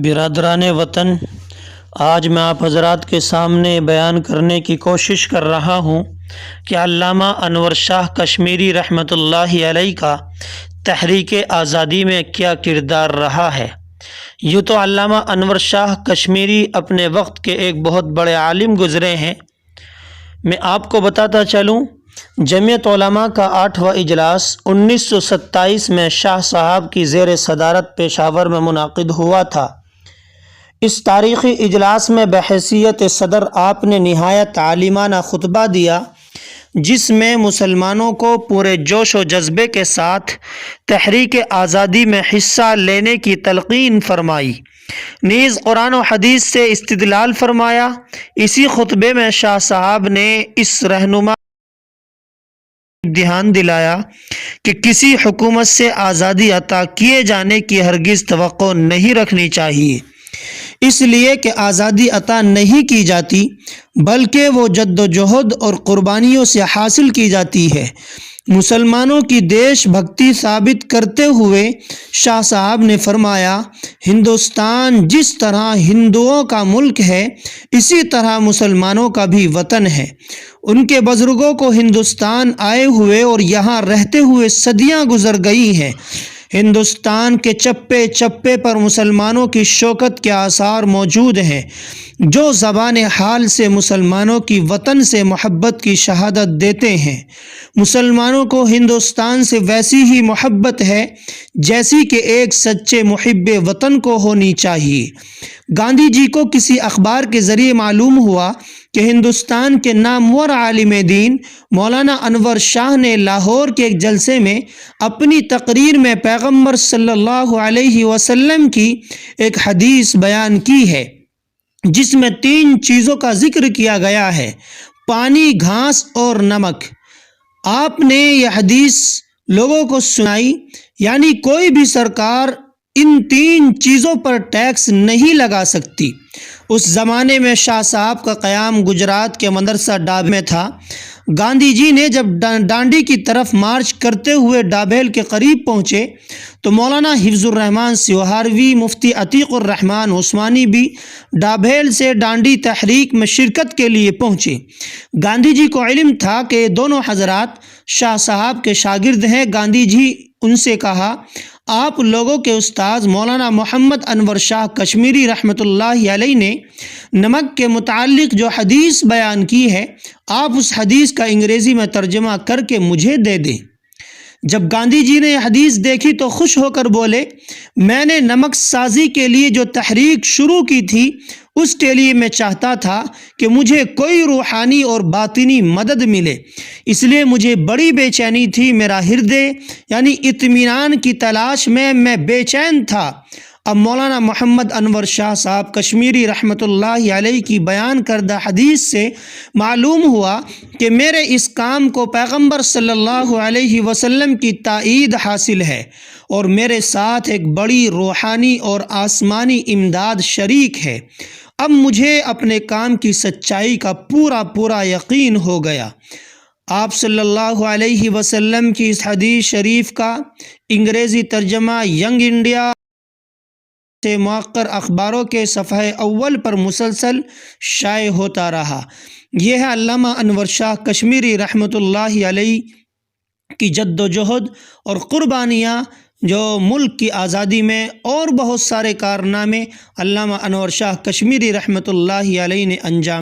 برادران وطن، آج میں آپ حضرات کے سامنے بیان کرنے کی کوشش کر رہا ہوں کہ علامہ انور شاہ کشمیری رحمۃ اللہ علیہ کا تحریک آزادی میں کیا کردار رہا ہے۔ یوں تو علامہ انور شاہ کشمیری اپنے وقت کے ایک بہت بڑے عالم گزرے ہیں۔ میں آپ کو بتاتا چلوں، جمعیت علماء کا 8واں اجلاس 1927 میں شاہ صاحب کی زیر صدارت پشاور میں منعقد ہوا تھا۔ اس تاریخی اجلاس میں بحیثیت صدر آپ نے نہایت عالمانہ خطبہ دیا، جس میں مسلمانوں کو پورے جوش و جذبے کے ساتھ تحریک آزادی میں حصہ لینے کی تلقین فرمائی، نیز قرآن و حدیث سے استدلال فرمایا۔ اسی خطبے میں شاہ صاحب نے اس رہنما دھیان دلایا کہ کسی حکومت سے آزادی عطا کیے جانے کی ہرگز توقع نہیں رکھنی چاہیے، اس لیے کہ آزادی عطا نہیں کی جاتی بلکہ وہ جد و جہد اور قربانیوں سے حاصل کی جاتی ہے۔ مسلمانوں کی دیش بھکتی ثابت کرتے ہوئے شاہ صاحب نے فرمایا، ہندوستان جس طرح ہندوؤں کا ملک ہے، اسی طرح مسلمانوں کا بھی وطن ہے۔ ان کے بزرگوں کو ہندوستان آئے ہوئے اور یہاں رہتے ہوئے صدیاں گزر گئی ہیں۔ ہندوستان کے چپے چپے پر مسلمانوں کی شوکت کے آثار موجود ہیں، جو زبان حال سے مسلمانوں کی وطن سے محبت کی شہادت دیتے ہیں۔ مسلمانوں کو ہندوستان سے ویسی ہی محبت ہے جیسی کہ ایک سچے محب وطن کو ہونی چاہیے۔ گاندھی جی کو کسی اخبار کے ذریعے معلوم ہوا کہ ہندوستان کے نامور عالم دین مولانا انور شاہ نے لاہور کے ایک جلسے میں اپنی تقریر میں پیغمبر صلی اللہ علیہ وسلم کی ایک حدیث بیان کی ہے، جس میں 3 چیزوں کا ذکر کیا گیا ہے: پانی، گھاس اور نمک۔ آپ نے یہ حدیث لوگوں کو سنائی، یعنی کوئی بھی سرکار ان 3 چیزوں پر ٹیکس نہیں لگا سکتی۔ اس زمانے میں شاہ صاحب کا قیام گجرات کے مدرسہ ڈاب میں تھا۔ گاندھی جی نے جب ڈانڈی کی طرف مارچ کرتے ہوئے ڈابھیل کے قریب پہنچے تو مولانا حفظ الرحمن سیوہاروی، مفتی عتیق الرحمن عثمانی بھی ڈابھیل سے ڈانڈی تحریک میں شرکت کے لیے پہنچے۔ گاندھی جی کو علم تھا کہ دونوں حضرات شاہ صاحب کے شاگرد ہیں۔ گاندھی جی ان سے کہا، آپ لوگوں کے استاذ مولانا محمد انور شاہ کشمیری رحمۃ اللہ علیہ نے نمک کے متعلق جو حدیث بیان کی ہے، آپ اس حدیث کا انگریزی میں ترجمہ کر کے مجھے دے دیں۔ جب گاندھی جی نے یہ حدیث دیکھی تو خوش ہو کر بولے، میں نے نمک سازی کے لیے جو تحریک شروع کی تھی، اس کے لیے میں چاہتا تھا کہ مجھے کوئی روحانی اور باطنی مدد ملے، اس لیے مجھے بڑی بے چینی تھی۔ میرا ہردے یعنی اطمینان کی تلاش میں بے چین تھا۔ اب مولانا محمد انور شاہ صاحب کشمیری رحمۃ اللہ علیہ کی بیان کردہ حدیث سے معلوم ہوا کہ میرے اس کام کو پیغمبر صلی اللہ علیہ وسلم کی تائید حاصل ہے، اور میرے ساتھ ایک بڑی روحانی اور آسمانی امداد شریک ہے۔ اب مجھے اپنے کام کی سچائی کا پورا یقین ہو گیا۔ آپ صلی اللہ علیہ وسلم کی اس حدیث شریف کا انگریزی ترجمہ ینگ انڈیا سے موقر اخباروں کے صفحہ اول پر مسلسل شائع ہوتا رہا۔ یہ ہے علامہ انور شاہ کشمیری رحمۃ اللہ علیہ کی جد و جہد اور قربانیاں، جو ملک کی آزادی میں اور بہت سارے کارنامے علامہ انور شاہ کشمیری رحمۃ اللہ علیہ نے انجام